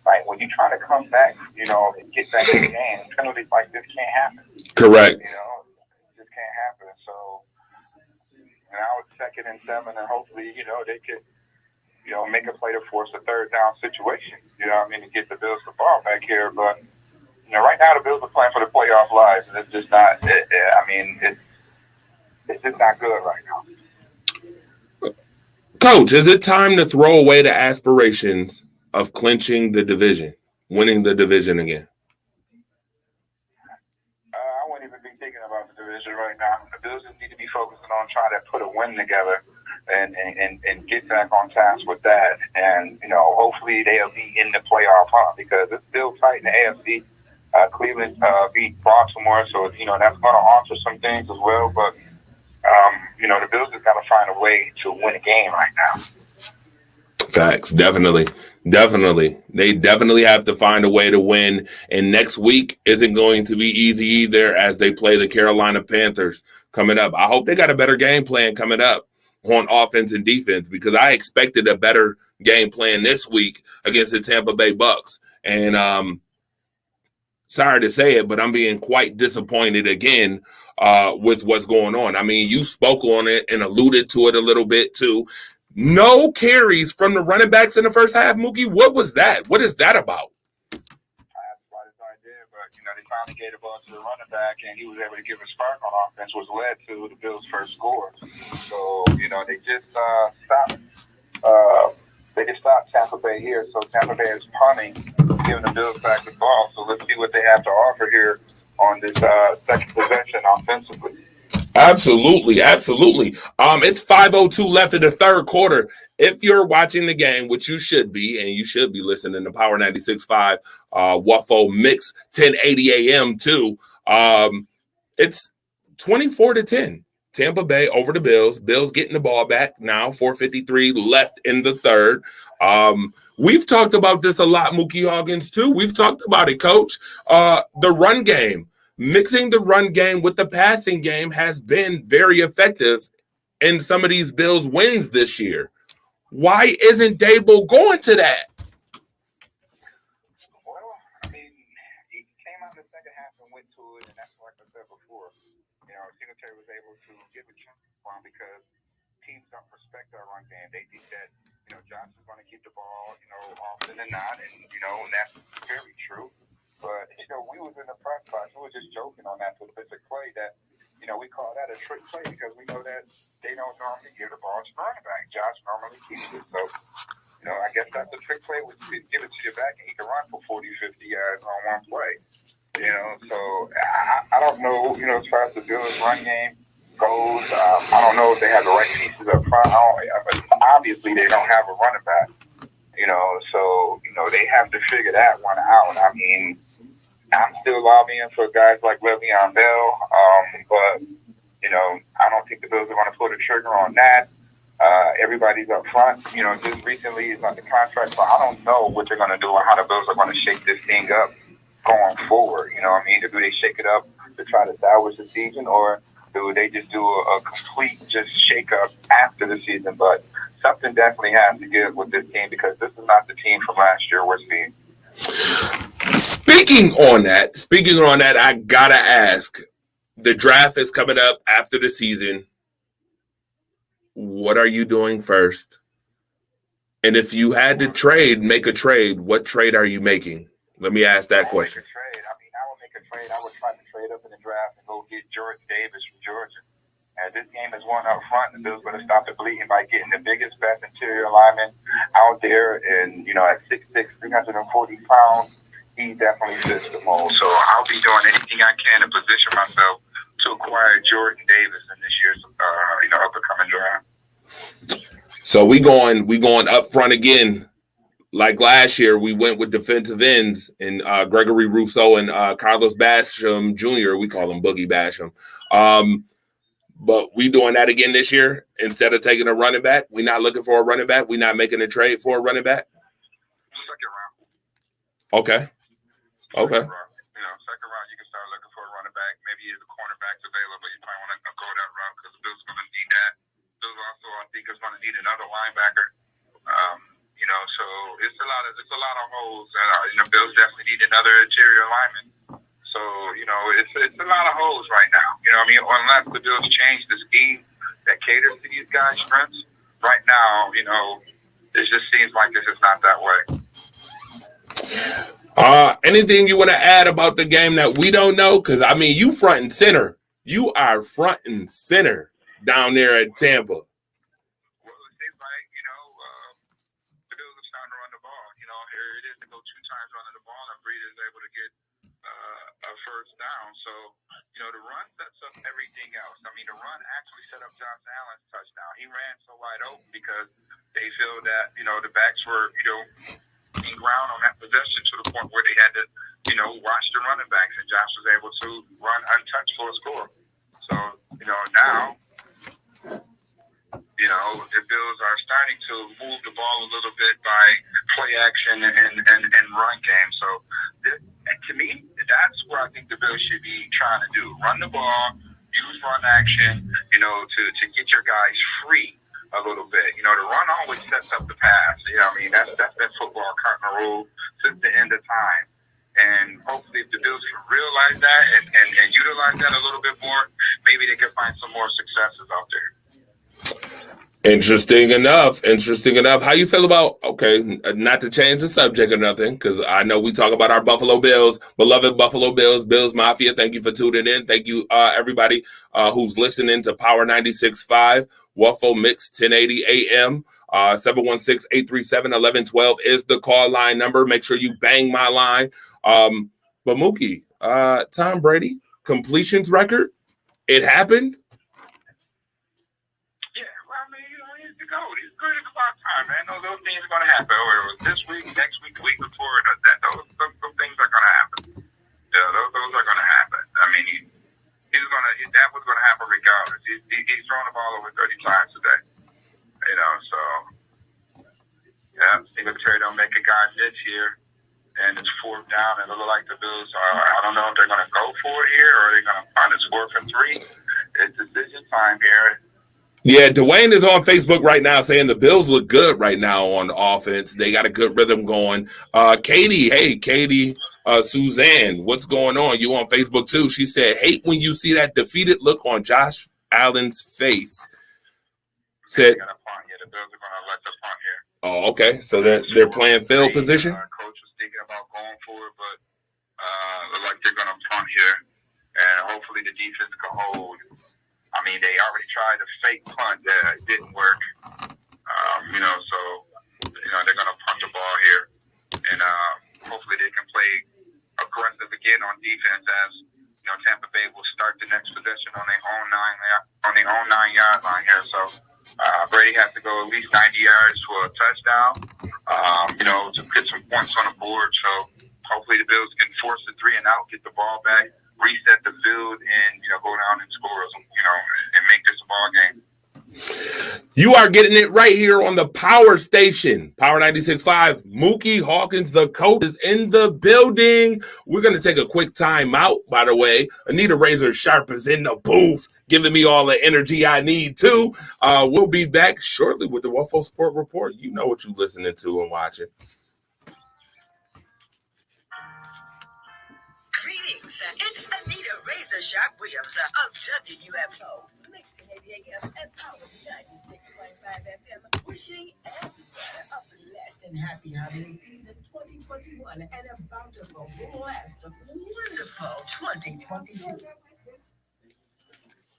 Like, when you're trying to come back, and get back in the game, penalties like this can't happen. Correct. It just can't happen. So now it's 2nd and 7, and hopefully, they could, make a play to force a 3rd down situation. To get the Bills the ball back here. But right now the Bills are playing for the playoff lives, and it's just not. It's just not good right now. Coach, is it time to throw away the aspirations of clinching the division, winning the division again? I wouldn't even be thinking about the division right now. The Bills just need to be focusing on trying to put a win together and get back on task with that. And, hopefully they'll be in the playoff hunt, because it's still tight in the AFC. Cleveland beat Baltimore, so, that's going to alter some things as well. But, the Bills just got to find a way to win a game right now. Facts, definitely. They definitely have to find a way to win. And next week isn't going to be easy either as they play the Carolina Panthers coming up. I hope they got a better game plan coming up on offense and defense because I expected a better game plan this week against the Tampa Bay Bucks. And sorry to say it, but I'm being quite disappointed again with what's going on. I mean, you spoke on it and alluded to it a little bit too. No carries from the running backs in the first half, Mookie. What was that? What is that about? That's what his idea, but they finally gave the ball to the running back, and he was able to give a spark on offense, which led to the Bills' first score. So they just stopped. They just stopped Tampa Bay here. So Tampa Bay is punting, giving the Bills back the ball. So let's see what they have to offer here on this second possession offensively. Absolutely. It's 5:02 left in the third quarter. If you're watching the game, which you should be, and you should be listening to Power 96.5 WUFO Mix 1080 AM too. It's 24-10. Tampa Bay over the Bills. Bills getting the ball back now. 4:53 left in the third. We've talked about this a lot, Mookie Hoggins, too. We've talked about it, Coach. The run game. Mixing the run game with the passing game has been very effective in some of these Bills wins this year. Why isn't Dable going to that? Well, he came out in the second half and went to it, and that's like I said before. Singletary was able to give a chance because teams don't respect our run game. They think that, Johnson's going to keep the ball, often than not, and, that's very true. But, we was in the press box. We were just joking on that specific play that, we call that a trick play because we know that they don't normally give the ball to the running back. Josh normally keeps it. So, I guess that's a trick play. We give it to your back and he can run for 40, 50 yards on one play. So I don't know, as far as the Bills' run game goes, I don't know if they have the right pieces up front. But obviously they don't have a running back. So they have to figure that one out. I'm still lobbying for guys like Le'Veon Bell, but I don't think the Bills are going to pull the trigger on that. Everybody's up front. Just recently is under contract, so I don't know what they're going to do or how the Bills are going to shake this thing up going forward. Do they shake it up to try to salvage the season, or do they just do a complete just shake up after the season? But something definitely has to give with this team because this is not the team from last year we're seeing. Speaking on that, I gotta ask. The draft is coming up after the season. What are you doing first? And if you had to make a trade, what trade are you making? Let me ask that question. I would make a trade. I would try to trade up in the draft and go get Jordan Davis from Georgia. As this game is one up front, the Bills going to stop the bleeding by getting the biggest, best interior lineman out there. And, at 6'6", 340 pounds, he definitely fits the mold. So I'll be doing anything I can to position myself to acquire Jordan Davis in this year's, up-and-coming draft. So we going up front again. Like last year, we went with defensive ends and Gregory Rousseau and Carlos Basham Jr. We call him Boogie Basham. But we doing that again this year instead of taking a running back. We're not looking for a running back. We're not making a trade for a running back. Second round. Okay. Second round, you can start looking for a running back. Maybe the cornerback's available. You probably want to go that route because the Bills are going to need that. Bills also, I think, is going to need another linebacker. So it's a lot of holes. And Bills definitely need another interior lineman. So, it's a lot of holes right now. Unless the Bills change the scheme that caters to these guys' strengths, right now, it just seems like this is not that way. Anything you want to add about the game that we don't know? Because, you front and center. You are front and center down there at Tampa. Well, it seems like, the Bills are starting to run the ball. Here it is to go 2 times running the ball, and Breida is able to get a first down. So, the run sets up everything else. The run actually set up Josh Allen's touchdown. He ran so wide open because they feel that, the backs were, in ground on that possession to the point where they had to, watch the running backs, and Josh was able to run untouched for a score. So, now, the Bills are starting to move the ball a little bit run game. So, to me, that's what I think the Bills should be trying to do: run the ball, use run action, to get your guys free a little bit. The run always sets up the pass. That's been football cardinal rule since the end of time. And hopefully, if the Bills can realize that and utilize that a little bit more, maybe they can find some more successes out there. Interesting enough. How you feel about, okay, not to change the subject or nothing, because I know we talk about our Buffalo Bills, beloved Buffalo Bills, Bills Mafia. Thank you for tuning in. Thank you, everybody who's listening to Power 96.5, WUFO Mix 1080 AM. 716-837-1112 is the call line number. Make sure you bang my line. But Mookie, Tom Brady, completions record, it happened. It's about time, man. Those things are going to happen. Whether it was this week, next week, the week before, those things are going to happen. Yeah, those are going to happen. I mean, that was going to happen regardless. He's thrown the ball over 30 times today. So Singletary don't make a guy miss here, and it's 4th down, and it looks like the Bills are. I don't know if they're going to go for it here or they're going to find a score for 3. It's decision time here. Yeah, Dwayne is on Facebook right now saying the Bills look good right now on the offense. They got a good rhythm going. Katie, Suzanne, what's going on? You on Facebook too? She said, hate when you see that defeated look on Josh Allen's face. Said, the Bills are going to let the punt here. Oh, okay. So they're playing field position. Coach was thinking about going for it, but look like they're going to punt here, and hopefully the defense can hold. I mean, they already tried a fake punt that didn't work. So they're going to punt the ball here, and hopefully they can play aggressive again on defense as Tampa Bay will start the next possession on their own 9-yard line here. So Brady has to go at least 90 yards for a touchdown, to get some points on the board. So hopefully the Bills can force the 3 and out, get the ball back, reset the field, and go down and score, and make this a ball game. You are getting it right here on the Power Station, Power 96.5. Mookie Hawkins, the coach, is in the building. We're going to take a quick time out, by the way. Anita Razor Sharp is in the booth, giving me all the energy I need, too. We'll be back shortly with the WUFO Sport Report. You know what you're listening to and watching. Greetings. It's Anita Razor Sharp Williams of WUFO. Mix 1080 AM and Power 96.5 FM. Wishing everybody a blessed and happy holiday season 2021 and a bountiful, blessed, wonderful 2022.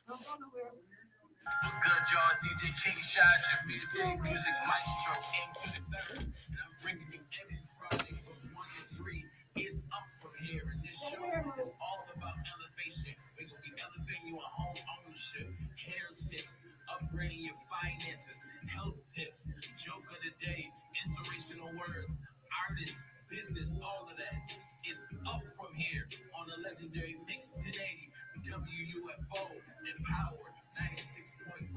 What's good, y'all? DJ King Shot, your midday music maestro, into the third. And I'm bringing you every Friday from 1 to 3. It's up from here. And this show is all about elevation. We're going to be elevating you on home ownership, hair tips, upgrading your finances, health tips, joke of the day, inspirational words, artists, business, all of that. It's up from here on the legendary Mix 1080 WUFO and Power 96.5.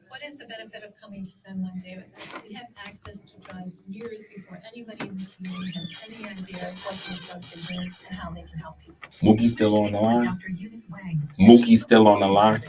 What is the benefit of coming to spend one day with us? We have access to drugs years before anybody in the community has any idea what these drugs are doing and how they can help people. Mookie's still on the line? Mookie's still on the line?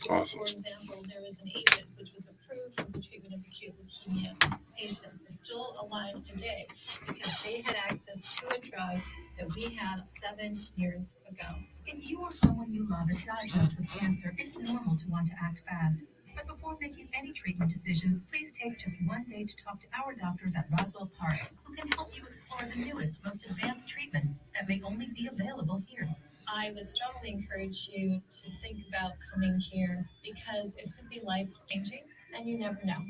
Awesome. For example, there is an agent which was approved for the treatment of acute leukemia patients who's still alive today because they had access to a drug that we had 7 years ago. If you or someone you love is diagnosed with cancer, it's normal to want to act fast. But before making any treatment decisions, please take just one day to talk to our doctors at Roswell Park, who can help you explore the newest, most advanced treatments that may only be available here. I would strongly encourage you to think about coming here because it could be life-changing and you never know.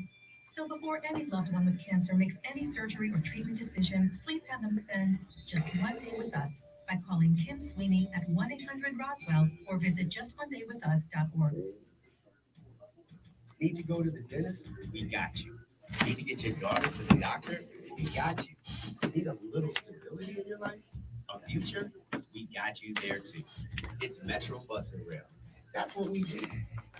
So before any loved one with cancer makes any surgery or treatment decision, please have them spend just one day with us by calling Kim Sweeney at 1-800-ROSWELL or visit justonedayWithUs.org. Need to go to the dentist? We got you. Need to get your daughter to the doctor? We got you. Need a little stability in your life? A future? We got you there too. It's Metro Bus and Rail. That's what we do.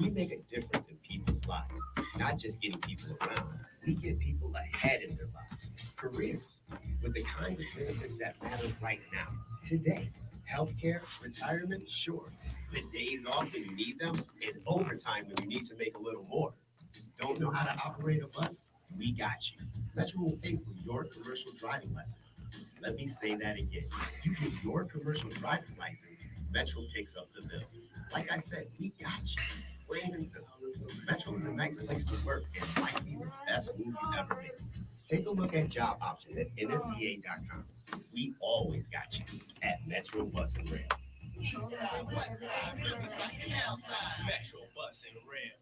We make a difference in people's lives, not just getting people around. We get people ahead in their lives, careers, with the kinds of benefits that matter right now, today. Healthcare, retirement, sure. The days off when you need them, and overtime when you need to make a little more. Don't know how to operate a bus? We got you. Metro will pay for your commercial driving license. Let me say that again. You get your commercial driving license, Metro picks up the bill. Like I said, we got you. Plain and simple. Metro is a nice place to work and might be the best move you ever made. Take a look at job options at nfta.com. We always got you at Metro Bus and Rail. Metro Bus and Rail.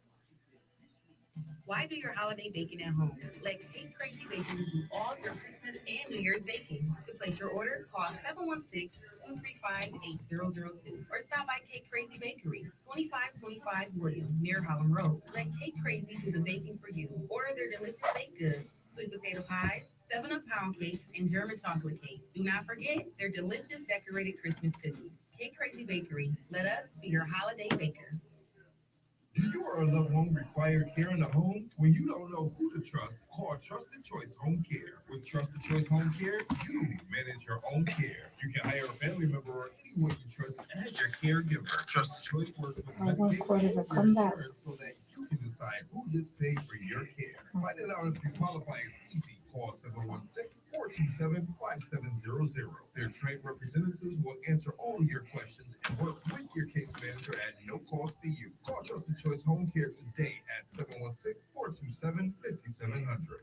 Why do your holiday baking at home? Let Cake Crazy Bakery do all your Christmas and New Year's baking. To place your order, call 716-235-8002 or stop by Cake Crazy Bakery, 2525 William, near Harlem Road. Let Cake Crazy do the baking for you. Order their delicious baked goods, sweet potato pies, 7-up pound cake, and German chocolate cake. Do not forget their delicious decorated Christmas cookies. Cake Crazy Bakery. Let us be your holiday baker. Do you or a loved one require care in the home? When you don't know who to trust, call Trusted Choice Home Care. With Trusted Choice Home Care, you manage your own care. You can hire a family member or anyone you trust as your caregiver. Trusted Choice works with Medicaid insurance so that you can decide who gets paid for your care. Finding out if you qualify is easy. Call 716-427-5700. Their trained representatives will answer all your questions and work with your case manager at no cost to you. Call Trusted Choice Home Care today at 716-427-5700.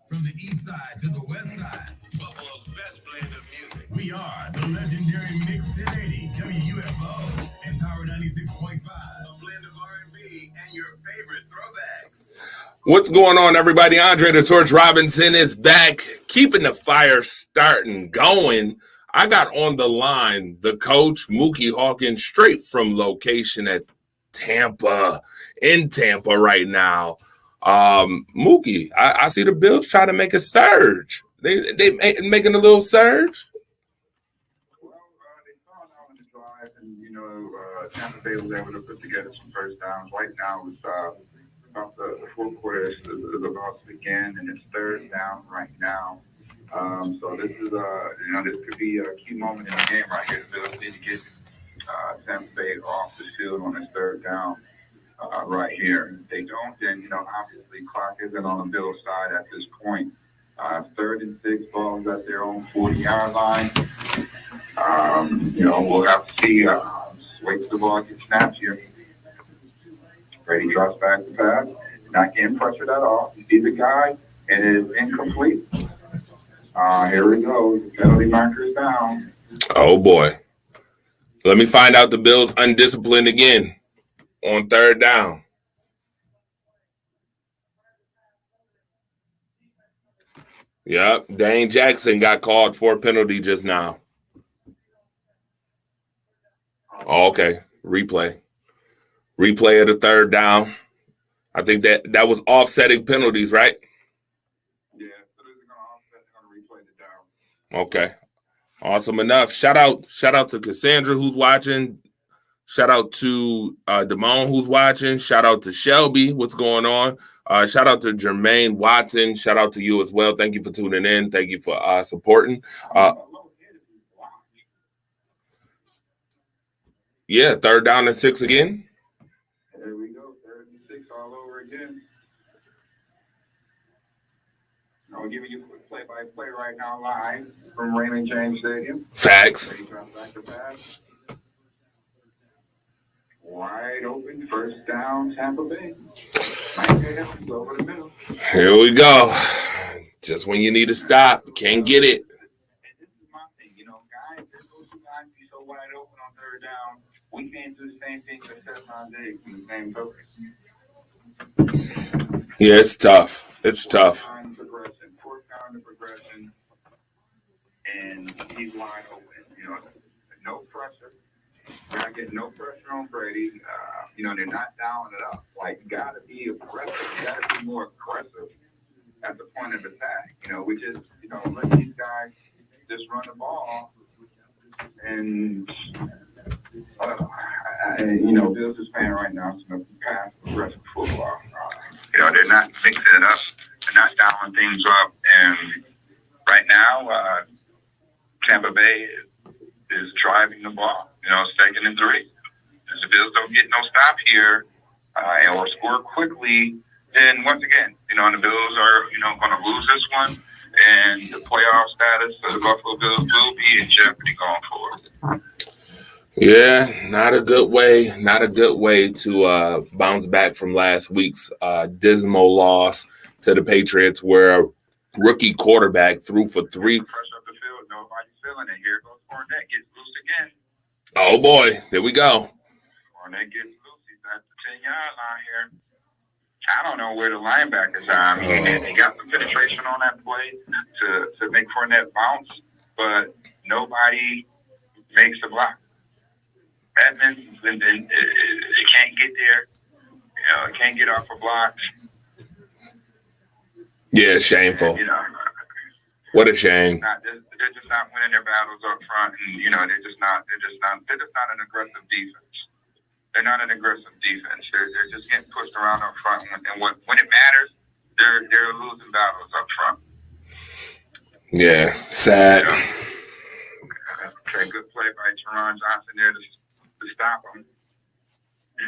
From the east side to the west side, Buffalo's best blend of music. We are the legendary Mix 1080 WUFO and Power 96.5. A blend of R&B and your favorite throwbacks. What's going on, everybody? Andre the Torch Robinson is back, keeping the fire starting going. I got on the line the coach, Mookie Hawkins, straight from location at Tampa, in Tampa right now. Mookie, I see the Bills trying to make a surge. They making a little surge. Well, they started out in the drive, and Tampa Bay was able to put together some first downs. Right now, it's about the fourth quarter is about to begin, and it's third down right now. So this is this could be a key moment in the game right here. The Bills need to get Tampa Bay off the field on this third down. Right here. If they don't, then, obviously clock isn't on the Bills' side at this point. 3rd and 6 balls at their own 40-yard line. We'll have to see. Wait till the ball gets snapped here. Brady drops back the pass. Not getting pressured at all. You see the guy, and it is incomplete. Here we go. The penalty marker is down. Oh, boy. Let me find out the Bills undisciplined again on third down. Yep, Dane Jackson got called for a penalty just now. Oh, okay, replay of the third down. I think that was offsetting penalties, right? Yeah, so they're going to offset. They're going to replay the down. Okay, awesome enough. Shout out to Cassandra who's watching. Shout out to Damone who's watching. Shout out to Shelby. What's going on? Shout out to Jermaine Watson. Shout out to you as well. Thank you for tuning in. Thank you for supporting. Yeah, 3rd down and 6 again. There we go. 3rd and 6 all over again. I'll give you a quick play-by-play right now live from Raymond James Stadium. Facts. Wide open, first down, Tampa Bay. Over the middle. Here we go. Just when you need to stop, can't get it. And this is my thing, guys, there's those two guys be so wide open on 3rd down. We can't do the same thing for 7 days in the same token. Yeah, it's tough. It's tough. 4th down to progression, and he's wide open. No pressure. Gotta get no pressure on Brady. They're not dialing it up. Like, you gotta be aggressive. You gotta be more aggressive at the point of attack. Which is, let these guys just run the ball. And Bills is playing right now some pass aggressive football. They're not mixing it up not dialing things up. And right now, Tampa Bay is driving the ball. It's 2nd and 3. If the Bills don't get no stop here or score quickly, then once again, and the Bills are, going to lose this one, and the playoff status of the Buffalo Bills will be in jeopardy going forward. Yeah, not a good way to bounce back from last week's dismal loss to the Patriots, where a rookie quarterback threw for 3. Fresh up the field, nobody's feeling it. Here goes Fournette, gets loose again. Oh boy, there we go. Fournette gets loose. He's at the 10-yard line here. I don't know where the linebackers are. I mean, they got some penetration on that play to make Fournette bounce, but nobody makes the block. Edmonds, it can't get there. It can't get off a block. Yeah, shameful. And, what a shame. They're just not winning their battles up front, and they're just not an aggressive defense. They're not an aggressive defense. They're just getting pushed around up front, and when it matters, they're losing battles up front. Yeah, sad. Okay, good play by Teron Johnson there to stop them,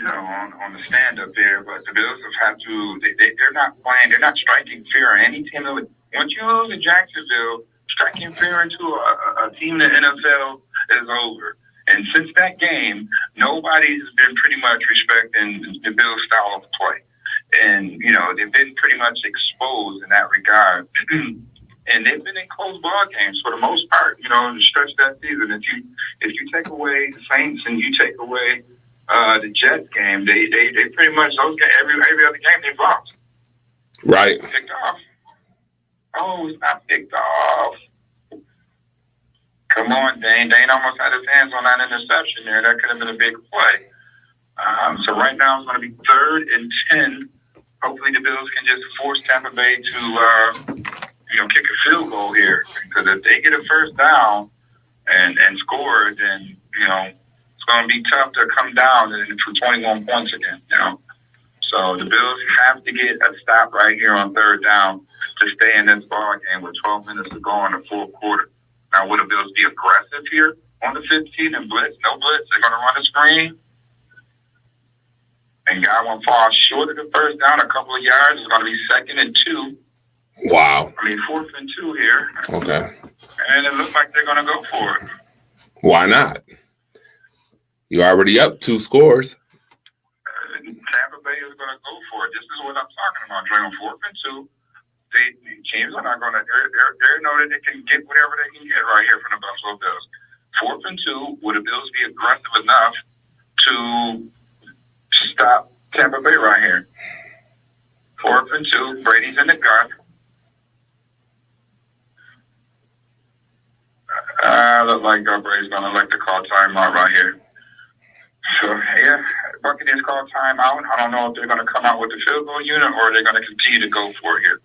on the stand up there. But the Bills have had to, they're not playing, they're not striking fear in any team. Once you lose in Jacksonville, striking fear into a team in the NFL is over. And since that game, nobody's been pretty much respecting the Bills' style of play. And, they've been pretty much exposed in that regard. And they've been in close ball games for the most part, to stretch that season. If you take away the Saints and you take away the Jets game, they pretty much, those games, every other game they've lost. Right. Picked off. Oh, it's not picked off. Come on, Dane. Dane almost had his hands on that interception there. That could have been a big play. So right now it's going to be 3rd and 10. Hopefully the Bills can just force Tampa Bay to, kick a field goal here. Because if they get a first down and score, then, it's going to be tough to come down for 21 points again, So the Bills have to get a stop right here on 3rd down to stay in this ball game with 12 minutes to go in the 4th quarter. Now, will the Bills be aggressive here on the 15 and blitz? No blitz. They're going to run a screen. And Godwin falls short of the first down a couple of yards. It's going to be 2nd and 2. Wow. 4th and 2 here. Okay. And it looks like they're going to go for it. Why not? You're already up 2 scores. Tampa Bay is going to go for it. This is what I'm talking about, Dre. On 4th and 2. Teams are not going to. They know that they can get whatever they can get right here from the Buffalo Bills. 4th and 2. Would the Bills be aggressive enough to stop Tampa Bay right here? 4th and 2. Brady's in the gun. Look like Brady's going to like to call timeout right here. So, yeah, Buccaneers call timeout. I don't know if they're going to come out with the field goal unit or they're going to continue to go for it here.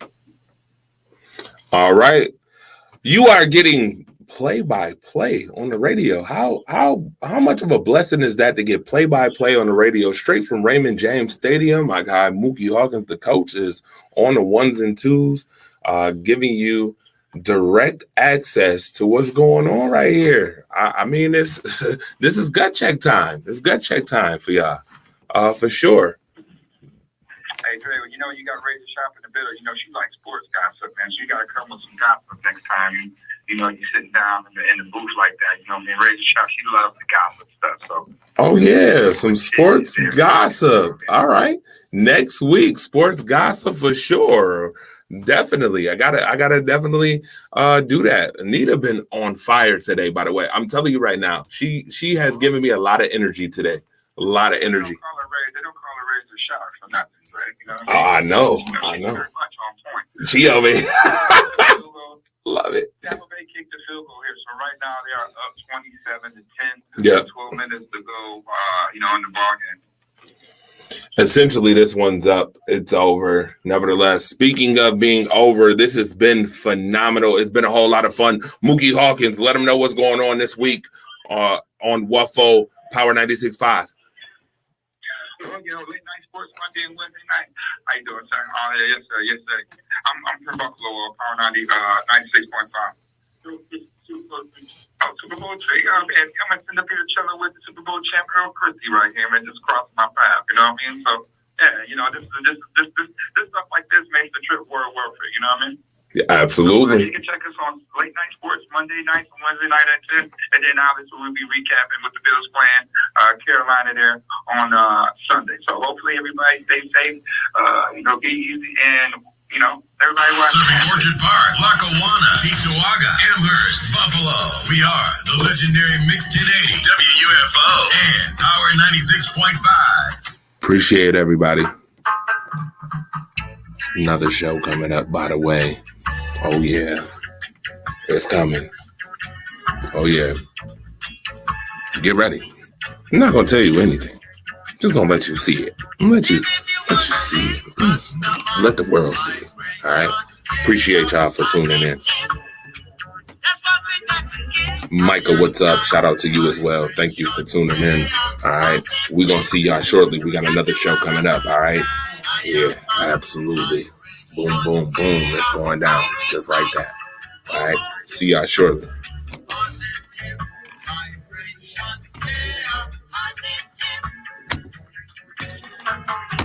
All right. You are getting play-by-play on the radio. How much of a blessing is that to get play-by-play on the radio straight from Raymond James Stadium? My guy Mookie Hawkins, the coach, is on the 1s and 2s, giving you direct access to what's going on right here. I mean, this is gut check time. It's gut check time for y'all, for sure. Hey, Dre, you got Razor Shop in the middle. She likes sports gossip, man. So you got to come with some gossip next time. You're sitting down in the booth like that. Razor Shop, she loves the gossip stuff. So. Oh, yeah, some sports gossip. All right. Next week, sports gossip for sure. Definitely. I gotta definitely do that. Anita been on fire today, by the way. I'm telling you right now. She has given me a lot of energy today. A lot of energy. They don't call her Razor Shop for nothing, right? Oh, I know. Very much on point. She over here. Love it. Tampa Bay kicked the field goal here. So right now they are up 27 to 10. Yeah. 12 minutes to go, in the ball game. Essentially, this one's up. It's over. Nevertheless, speaking of being over, this has been phenomenal. It's been a whole lot of fun. Mookie Hawkins, let them know what's going on this week on WUFO Power 96.5. Late night sports Monday and Wednesday night. How you doing, sir? Oh, yeah, yes, sir. Yes, sir. I'm from Buffalo, Power 90, 96.5. Super Bowl tree. Man, I'm gonna send up here chilling with the Super Bowl champ Earl Christie right here, man. Just crossing my path. You know what I mean? So yeah, this stuff like this makes the trip worth it. You know what I mean? Yeah, absolutely. So, you can check us on Late Night Sports Monday nights and Wednesday night at 10. And then obviously we'll be recapping with the Bills playing Carolina there on Sunday. So hopefully everybody stay safe, be easy, and everybody watch. Serving Orchard Park, Lackawanna, Cheektowaga, Amherst, Buffalo. We are the legendary Mix 1080, WUFO, and Power 96.5. Appreciate everybody. Another show coming up, by the way. Oh, yeah. It's coming. Oh, yeah. Get ready. I'm not going to tell you anything. Just going to let you see it. Let you see it. Let the world see it. All right? Appreciate y'all for tuning in. Michael, what's up? Shout out to you as well. Thank you for tuning in. All right? We're going to see y'all shortly. We got another show coming up. All right? Yeah, absolutely. Boom, boom, boom. It's going down just like that. All right. See y'all shortly.